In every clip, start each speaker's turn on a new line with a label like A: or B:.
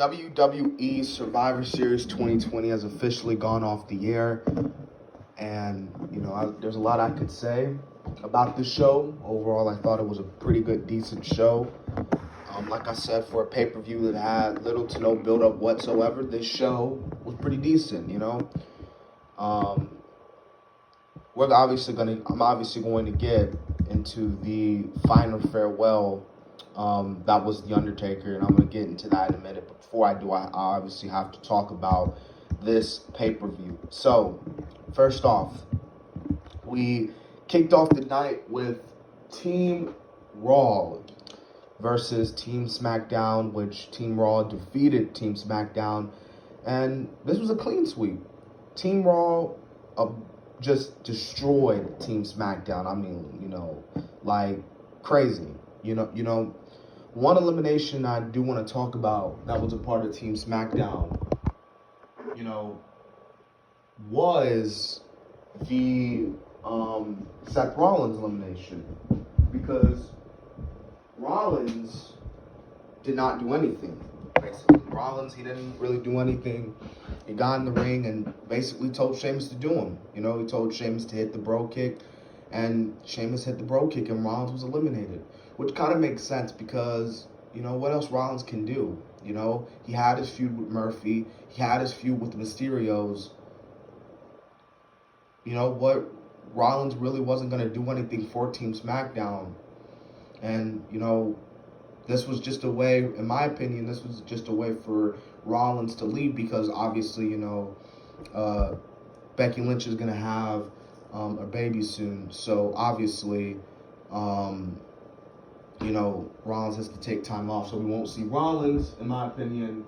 A: WWE Survivor Series 2020 has officially gone off the air, and there's a lot I could say about the show. Overall, I thought it was a pretty good, decent show. Like I said, for a pay-per-view that had little to no build-up whatsoever, this show was pretty decent. Um, I'm obviously going to get into the final farewell. That was The Undertaker, and I'm going to get into that in a minute. But before I do, I obviously have to talk about this pay-per-view. So, first off, we kicked off the night with Team Raw versus Team SmackDown, which Team Raw defeated Team SmackDown. And this was a clean sweep. Team Raw just destroyed Team SmackDown. I mean, like crazy. One elimination I do want to talk about that was a part of Team SmackDown, was the Seth Rollins elimination, because Rollins did not do anything. Basically, Rollins, he didn't really do anything. He got in the ring and basically told Sheamus to do him. He told Sheamus to hit the bro kick, and Sheamus hit the bro kick, and Rollins was eliminated. Which kind of makes sense because, what else Rollins can do? He had his feud with Murphy. He had his feud with the Mysterios. What? Rollins really wasn't going to do anything for Team SmackDown. And, this was just a way, in my opinion, this was just a way for Rollins to leave because obviously, Becky Lynch is going to have a baby soon. So obviously, Rollins has to take time off. So we won't see Rollins, in my opinion,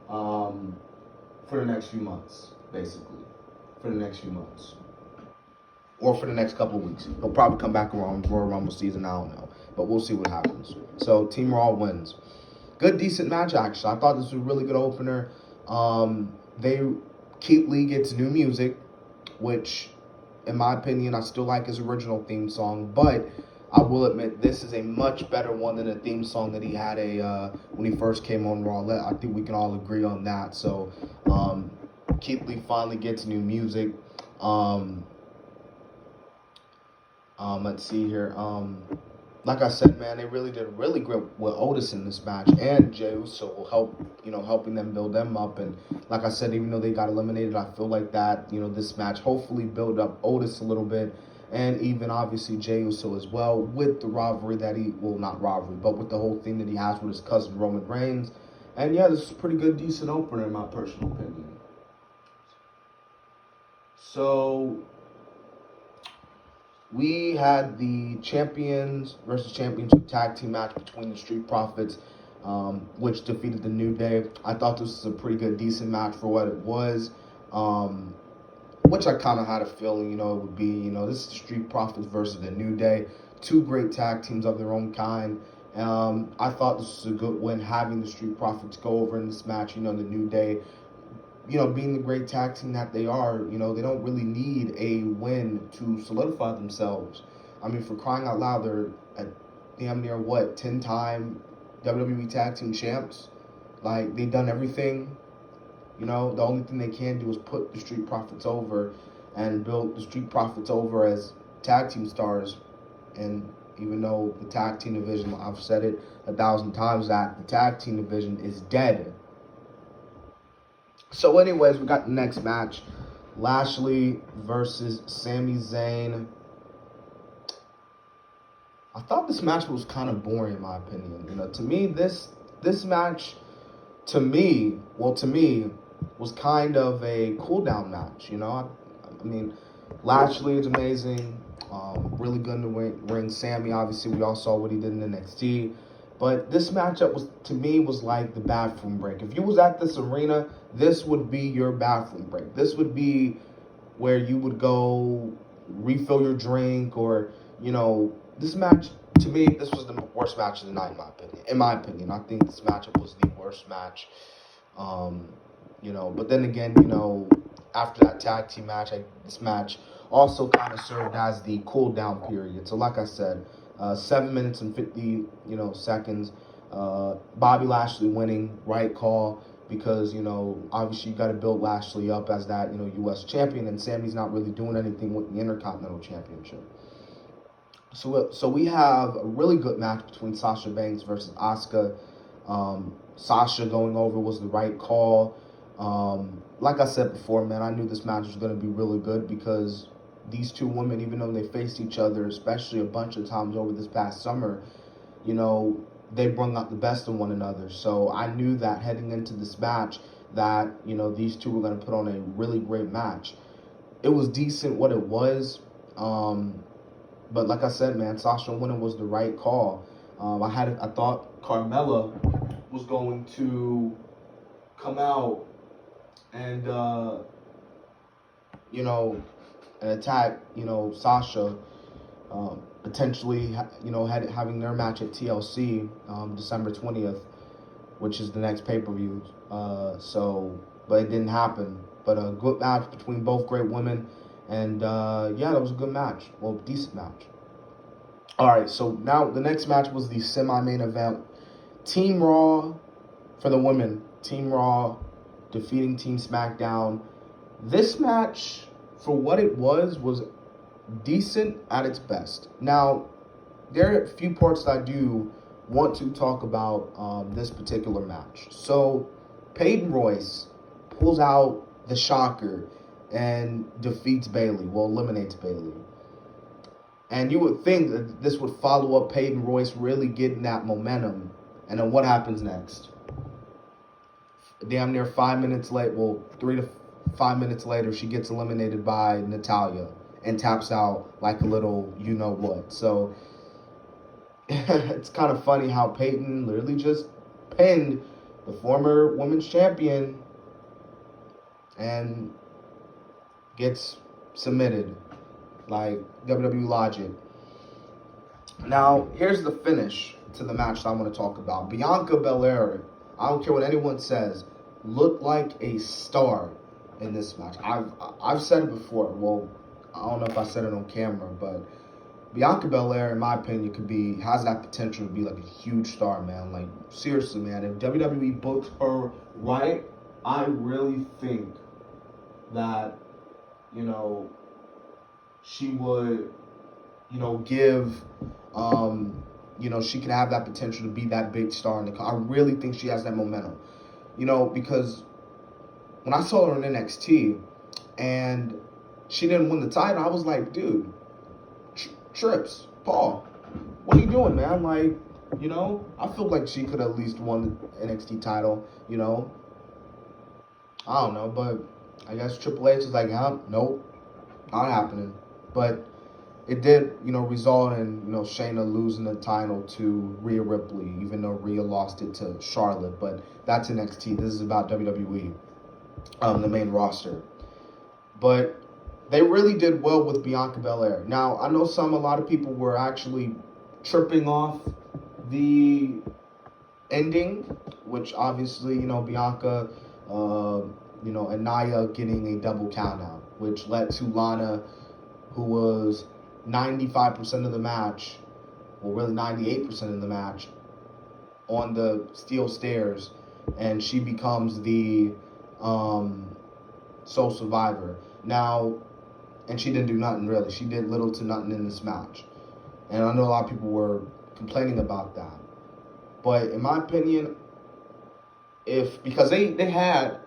A: for the next few months, basically. For the next few months. Or for the next couple of weeks. He'll probably come back around Royal Rumble season, I don't know. But we'll see what happens. So, Team Raw wins. Good, decent match, actually. I thought this was a really good opener. Keith Lee gets new music, which, in my opinion, I still like his original theme song. But I will admit, this is a much better one than the theme song that he had when he first came on Raw. I think we can all agree on that. So, Keith Lee finally gets new music. Let's see here. Like I said, man, they really did really great with Otis in this match, and Jey Uso will helping them build them up. And like I said, even though they got eliminated, I feel like that, this match hopefully build up Otis a little bit, and even obviously Jey Uso as well, with the rivalry that not rivalry, but with the whole thing that he has with his cousin Roman Reigns. And yeah, this is a pretty good, decent opener in my personal opinion. So, we had the Champions versus Championship Tag Team match between the Street Profits, which defeated the New Day. I thought this was a pretty good, decent match for what it was, which I kind of had a feeling, it would be. This is the Street Profits versus the New Day, two great tag teams of their own kind. I thought this was a good win, having the Street Profits go over in this match. The New Day, being the great tag team that they are, they don't really need a win to solidify themselves. I mean, for crying out loud, they're at damn near, 10-time WWE Tag Team Champs. Like, they've done everything. The only thing they can do is put the Street Profits over and build the Street Profits over as tag team stars. And even though the tag team division, I've said it 1,000 times, that the tag team division is dead. So anyways, we got the next match. Lashley versus Sami Zayn. I thought this match was kind of boring, in my opinion. To me, this match, to me, was kind of a cool-down match, I mean, Lashley is amazing. Really good in the ring. Sami, obviously, we all saw what he did in NXT. But this matchup was like the bathroom break. If you was at this arena, this would be your bathroom break. This would be where you would go refill your drink, or, this match, to me, this was the worst match of the night, in my opinion. I think this matchup was the worst match. But then again, after that tag team match, this match also kind of served as the cool down period. So like I said, 7 minutes and 50, seconds. Bobby Lashley winning, right call. because, you know, obviously you got to build Lashley up as that, you know, U.S. champion, and Sammy's not really doing anything with the Intercontinental Championship. So we have a really good match between Sasha Banks versus Asuka. Sasha going over was the right call. Like I said before, man, I knew this match was going to be really good because these two women, even though they faced each other, especially a bunch of times over this past summer, you know, they brought out the best in one another. So I knew that heading into this match that, you know, these two were going to put on a really great match. It was decent what it was. But like I said, man, Sasha winning was the right call. I thought Carmella was going to come out and you know, and attack, you know, Sasha, potentially, you know, having their match at TLC December 20th, which is the next pay-per-view. But it didn't happen. But a good match between both great women. And, yeah, that was a good match. Well, decent match. All right, so now the next match was the semi-main event. Team Raw for the women. Team Raw defeating Team SmackDown. This match, for what it was decent at its best. Now, there are a few parts that I do want to talk about this particular match. So, Peyton Royce pulls out the shocker and defeats Bayley. Well, eliminates Bayley. And you would think that this would follow up Peyton Royce really getting that momentum. And then what happens next? Damn near 5 minutes late, well, 3 to 5 minutes later, she gets eliminated by Natalya and taps out like a little you-know-what. So, it's kind of funny how Peyton literally just pinned the former women's champion and gets submitted like WWE logic. Now, here's the finish to the match that I want to talk about. Bianca Belair, I don't care what anyone says, looked like a star in this match. I've said it before. Well, I don't know if I said it on camera, but Bianca Belair, in my opinion, has that potential to be like a huge star, man. Like, seriously, man, if WWE books her right, I really think that, you know, she would, you know, give, you know, she could have that potential to be that big star in the. I really think she has that momentum, you know, because when I saw her in NXT and she didn't win the title, I was like, dude, Trips, Paul, what are you doing, man? Like, you know, I feel like she could have at least won the NXT title, you know. I don't know, but I guess Triple H is like, nope, not happening. But it did, you know, result in, you know, Shayna losing the title to Rhea Ripley, even though Rhea lost it to Charlotte. But that's NXT. This is about WWE, the main roster. But they really did well with Bianca Belair. Now, I know a lot of people were actually tripping off the ending, which obviously, you know, Bianca, you know, and Nia getting a double countout, which led to Lana, who was 95% of the match, well, really 98% of the match, on the steel stairs, and she becomes the sole survivor. Now, and she didn't do nothing, really. She did little to nothing in this match. And I know a lot of people were complaining about that. But in my opinion, because they had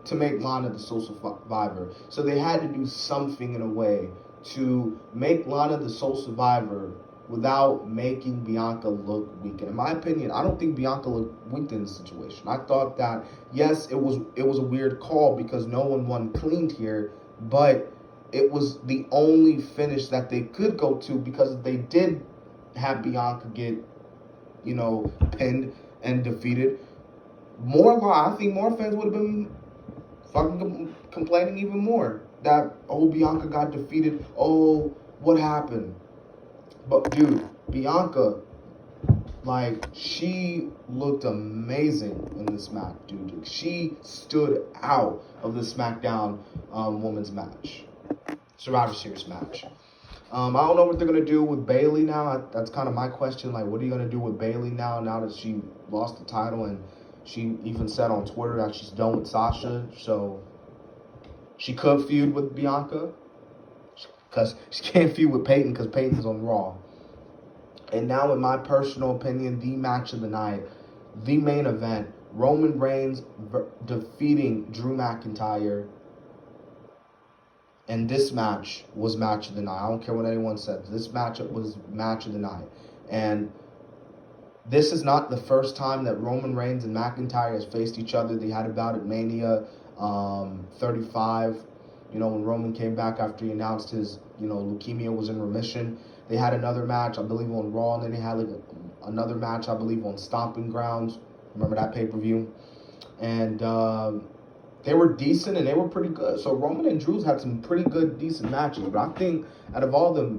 A: to make Lana the sole survivor, so they had to do something in a way to make Lana the sole survivor without making Bianca look weak. And in my opinion, I don't think Bianca looked weak in this situation. I thought that, yes, it was a weird call because no one won cleaned here, but it was the only finish that they could go to, because they did have Bianca get, you know, pinned and defeated. I think more fans would have been fucking complaining even more that, oh, Bianca got defeated. Oh, what happened? But, dude, Bianca, like, she looked amazing in this match, dude. She stood out of the SmackDown women's match. Survivor Series match. I don't know what they're going to do with Bayley now. That's kind of my question. Like, what are you going to do with Bayley now that she lost the title and She even said on Twitter that she's done with Sasha, so she could feud with Bianca because she can't feud with Peyton because Peyton's on Raw. And now, in my personal opinion, the match of the night, the main event, Roman Reigns defeating Drew McIntyre. And this match was match of the night. I don't care what anyone says. This matchup was match of the night. And this is not the first time that Roman Reigns and McIntyre has faced each other. They had a bout at Mania 35. When Roman came back after he announced his, leukemia was in remission. They had another match, I believe, on Raw. And then they had another match, I believe, on Stomping Grounds. Remember that pay-per-view? And they were decent and they were pretty good. So Roman and Drew's had some pretty good, decent matches. But I think out of all the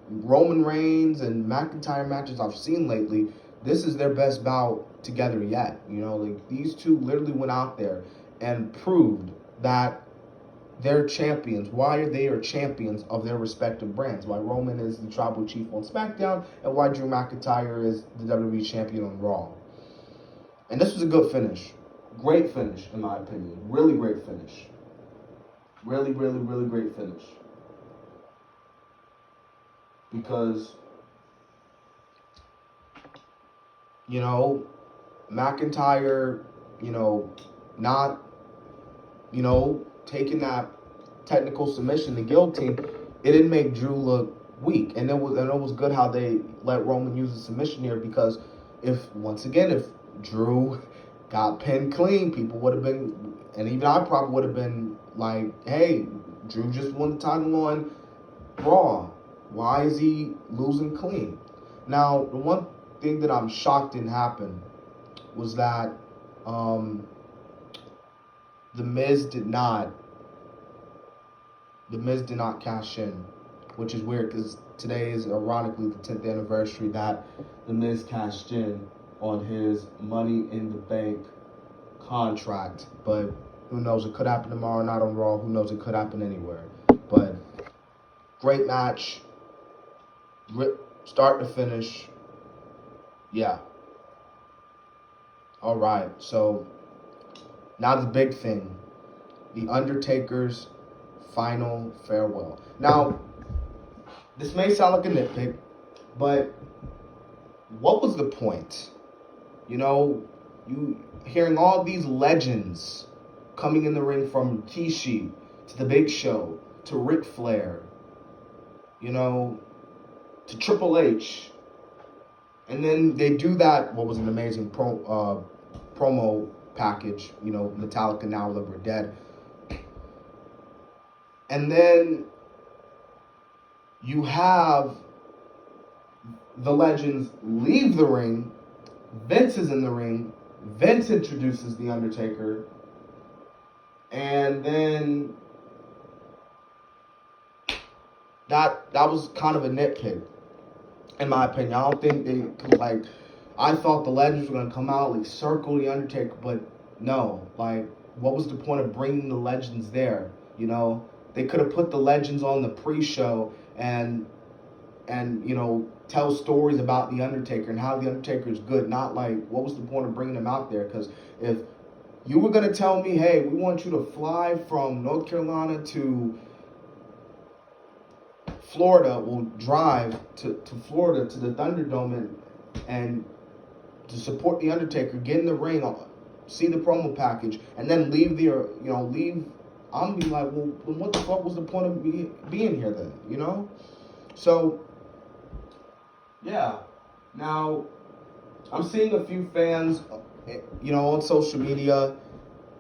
A: Roman Reigns and McIntyre matches I've seen lately, this is their best bout together yet. These two literally went out there and proved that they're champions. Why they are champions of their respective brands. Why Roman is the tribal chief on SmackDown and why Drew McIntyre is the WWE champion on Raw. And this was a good finish. Great finish, in my opinion. Really great finish. Really, really, really great finish. Because, McIntyre, not, taking that technical submission, the guillotine, it didn't make Drew look weak. And it was good how they let Roman use the submission here because if Drew got pinned clean, people would have been, and even I probably would have been like, hey, Drew just won the title on Raw. Why is he losing clean? Now, the one thing that I'm shocked didn't happen was that The Miz did not cash in, which is weird because today is ironically the 10th anniversary that The Miz cashed in on his Money in the Bank contract. But who knows? It could happen tomorrow, not on Raw. Who knows? It could happen anywhere. But great match. Start to finish. Yeah. All right. So now the big thing. The Undertaker's final farewell. Now, this may sound like a nitpick, but what was the point? You hearing all these legends coming in the ring, from Rikishi to the Big Show to Ric Flair, to Triple H, and then they do that. What was an amazing promo package? Metallica, Now That We're Dead, and then you have the legends leave the ring. Vince is in the ring. Vince introduces The Undertaker. And then that was kind of a nitpick, in my opinion. I don't think they, I thought the legends were going to come out, circle The Undertaker, but no. What was the point of bringing the legends there? They could have put the legends on the pre-show and tell stories about The Undertaker and how The Undertaker is good. Not what was the point of bringing them out there? Because if you were going to tell me, hey, we want you to fly from North Carolina to Florida, we'll drive to Florida to the Thunderdome and to support The Undertaker, get in the ring, see the promo package, and then leave, I'm going to be like, well, what the fuck was the point of being here then, So, yeah. Now, I'm seeing a few fans, on social media,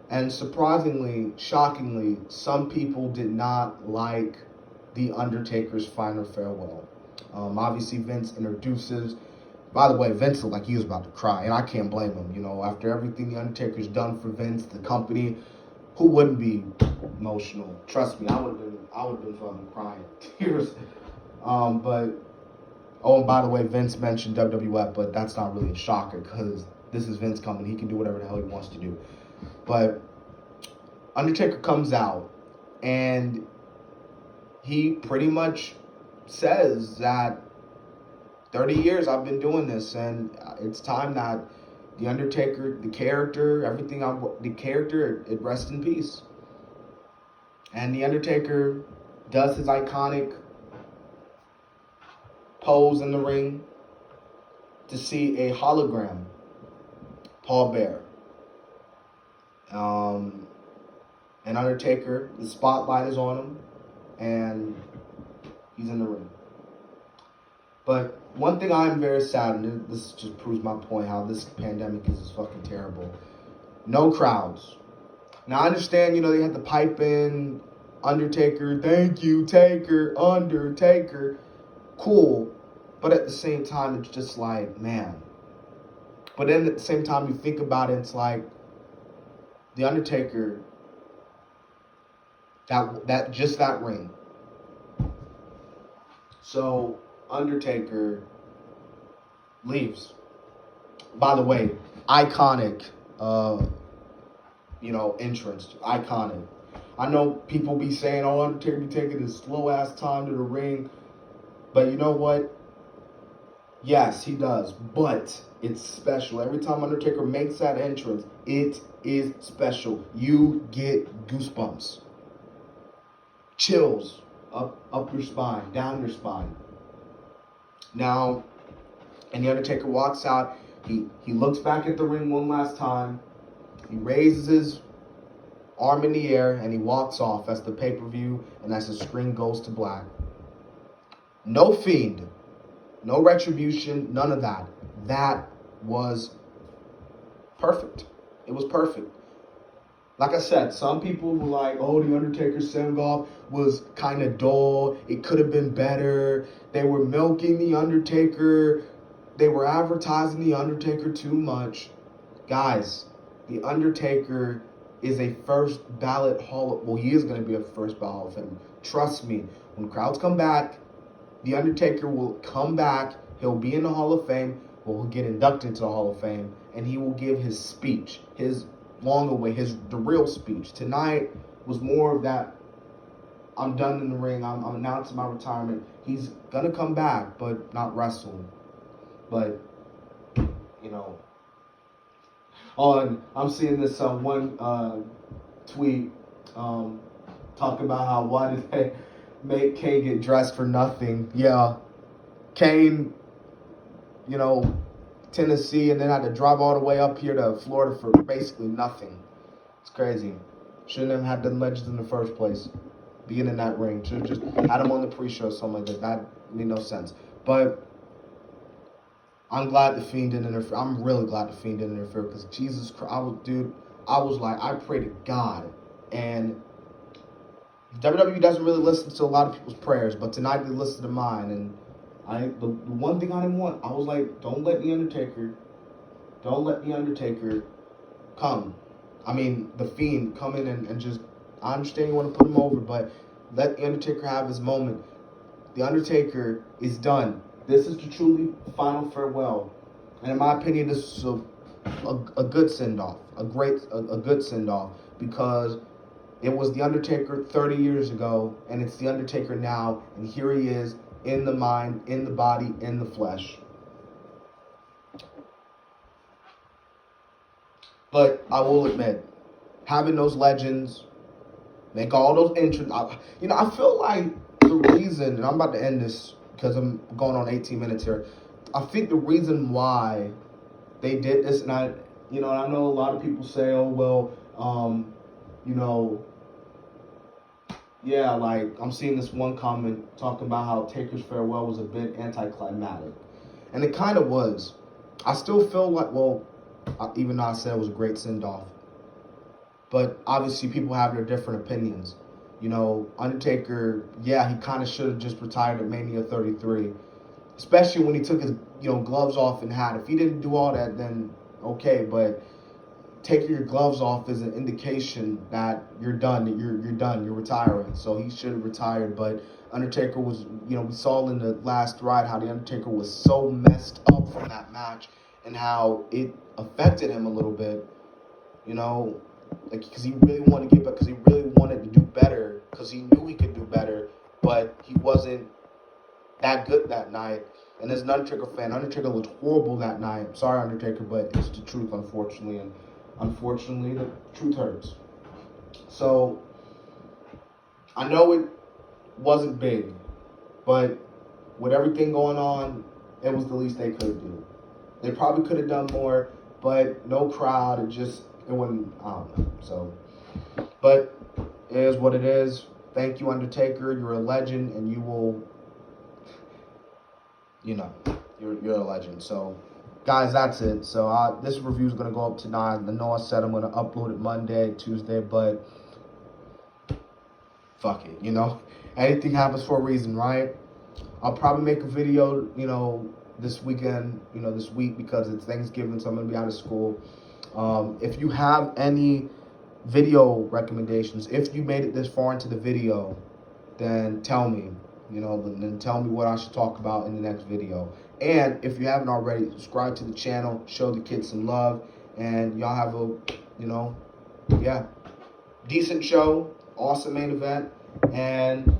A: and surprisingly, shockingly, some people did not like The Undertaker's final farewell. Obviously, Vince introduces. By the way, Vince looked like he was about to cry, and I can't blame him. After everything The Undertaker's done for Vince, the company, who wouldn't be emotional? Trust me, I would have been fucking crying tears. But and by the way, Vince mentioned WWF, but that's not really a shocker because this is Vince coming. He can do whatever the hell he wants to do. But Undertaker comes out and he pretty much says that 30 years I've been doing this, and it's time that The Undertaker, the character, everything, the character, it rests in peace. And The Undertaker does his iconic pose in the ring to see a hologram, Paul Bearer. And Undertaker, the spotlight is on him, and he's in the ring. But one thing I am very sad, and this just proves my point, how this pandemic is just fucking terrible. No crowds. Now, I understand, they had to pipe in Undertaker, thank you, Taker, Undertaker. Cool. But at the same time, it's just like, man. But then at the same time, you think about it, it's like, The Undertaker, that ring. So, Undertaker leaves. By the way, iconic, entrance. Iconic. I know people be saying, oh, Undertaker be taking his slow-ass time to the ring. But you know what? Yes, he does. But it's special. Every time Undertaker makes that entrance, it is special. You get goosebumps. Chills up your spine, down your spine. Now, and The Undertaker walks out. He looks back at the ring one last time. He raises his arm in the air, and he walks off as the pay-per-view and as the screen goes to black. No Fiend, no Retribution, none of that. That was perfect. It was perfect. Like I said, some people were like, oh, The Undertaker's send-off was kind of dull. It could have been better. They were milking The Undertaker. They were advertising The Undertaker too much. Guys, The Undertaker is a first ballot he is going to be a first ballot Hall of Fame. Trust me, when crowds come back, The Undertaker will come back. He'll be in the Hall of Fame. He'll get inducted into the Hall of Fame, and he will give his speech, his the real speech. Tonight was more of that, I'm done in the ring, I'm announcing my retirement. He's gonna come back, but not wrestle. But, Oh, and I'm seeing this one tweet talking about how, why did they make Kane get dressed for nothing? Yeah, Kane, Tennessee, and then had to drive all the way up here to Florida for basically nothing. It's crazy. Shouldn't have had the legends in the first place. Being in that ring. Should have just had him on the pre-show or something like that. That made no sense. But I'm glad the Fiend didn't interfere. I'm really glad the Fiend didn't interfere, because Jesus Christ, I was like, I pray to God. And WWE doesn't really listen to a lot of people's prayers, but tonight they listened to mine. And the one thing I didn't want, I was like, don't let The Undertaker come. I mean, the Fiend come in and just, I understand you want to put him over, but let The Undertaker have his moment. The Undertaker is done. This is the truly final farewell. And in my opinion, this is a good send-off, a good send-off, because it was The Undertaker 30 years ago, and it's The Undertaker now, and here he is, in the mind, in the body, in the flesh. But I will admit, having those legends, make all those entrances, I feel like the reason, and I'm about to end this because I'm going on 18 minutes here, I think the reason why they did this, and I know a lot of people say, oh, well, yeah, like, I'm seeing this one comment talking about how Taker's farewell was a bit anticlimactic. And it kind of was. I still feel like, even though I said it was a great send-off, but obviously people have their different opinions. Undertaker, yeah, he kind of should have just retired at Mania 33, especially when he took his, gloves off and hat. If he didn't do all that, then okay, but taking your gloves off is an indication that you're done, that you're done, you're retiring. So he should have retired. But Undertaker was, we saw in the last ride how the Undertaker was so messed up from that match and how it affected him a little bit, because he really wanted to get back, because he really wanted to do better, because he knew he could do better, but he wasn't that good that night. And as an Undertaker fan, Undertaker looked horrible that night. I'm sorry, Undertaker, but it's the truth, unfortunately. And unfortunately, the truth hurts. So, I know it wasn't big, but with everything going on, it was the least they could do. They probably could have done more, but no crowd. It wasn't, I don't know. So, but it is what it is. Thank you, Undertaker. You're a legend, and you will, you're a legend. So, guys, that's it. So, this review is going to go up tonight. I know I said I'm going to upload it Monday, Tuesday, but fuck it, Anything happens for a reason, right? I'll probably make a video, this weekend, this week, because it's Thanksgiving, so I'm going to be out of school. If you have any video recommendations, if you made it this far into the video, then tell me, then tell me what I should talk about in the next video. And if you haven't already, subscribe to the channel, show the kids some love, and y'all have a, decent show, awesome main event, and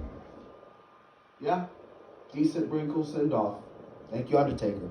A: decent, really cool send-off. Thank you, Undertaker.